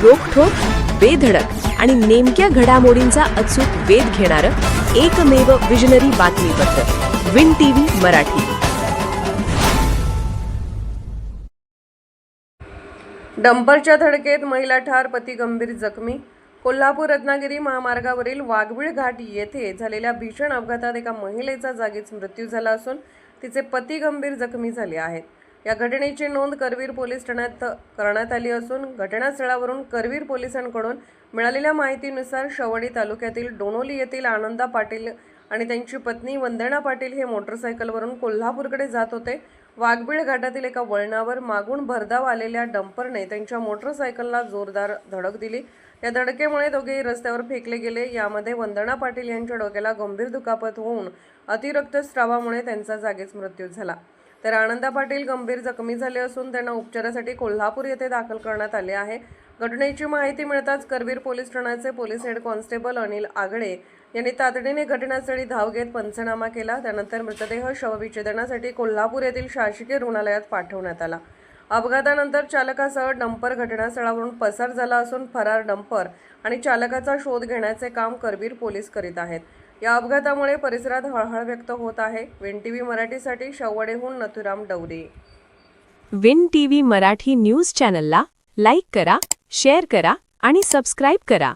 रोखठोक, बेधडक आणि नेमक्या घडामोडींचा अचूक वेध घेणारं एकमेव विजनरी बातमीपत्र विन टीव्ही मराठी. डंपरच्या धडकेत महिला ठार, पती गंभीर जखमी. कोल्हापूर रत्नागिरी महामार्गावरील वाघबीळ घाट येथे झालेल्या भीषण अपघातात एका महिलेचा जागीच मृत्यू झाला असून तिचे पती गंभीर जखमी झाले आहेत. या घटनेची नोंद करवीर पोलीस ठाण्यात करण्यात आली असून घटनास्थळावरून करवीर पोलिसांकडून मिळालेल्या माहितीनुसार शवडी तालुक्यातील डोणोली येथील आनंदा पाटील आणि त्यांची पत्नी वंदना पाटील हे मोटरसायकलवरून कोल्हापूरकडे जात होते. वाघबीळ घाटातील एका वळणावर मागून भरधाव आलेल्या डंपरने त्यांच्या मोटरसायकलला जोरदार धडक दिली. या धडकेमुळे दोघेही रस्त्यावर फेकले गेले. यामध्ये वंदना पाटील यांच्या डोक्याला गंभीर दुखापत होऊन अतिरक्तस्रावामुळे त्यांचा जागीच मृत्यू झाला. तर आनंदा पाटील गंभीर जखमी झाले असून त्यांना उपचारासाठी कोल्हापूर येथे दाखल करण्यात आले आहे. घटनेची माहिती मिळताच करवीर पोलीस ठाण्याचे पोलीस हेड कॉन्स्टेबल अनिल आगळे यांनी तातडीने घटनास्थळी धाव घेत पंचनामा केला. त्यानंतर मृतदेह शवविच्छेदनासाठी कोल्हापूर येथील शासकीय रुग्णालयात पाठवण्यात आला. अपघातानंतर चालकासह डंपर घटनास्थळावरून पसार झाला असून फरार डंपर आणि चालकाचा शोध घेण्याचे काम करवीर पोलीस करीत आहेत. या अपघातामुळे परिसरात हळहळ व्यक्त होत आहे. विन टीव्ही मराठीसाठी शवडेहून Nathuram Davare. Win TV Marathi news चॅनलला लाईक करा, शेअर करा आणि सबस्क्राईब करा.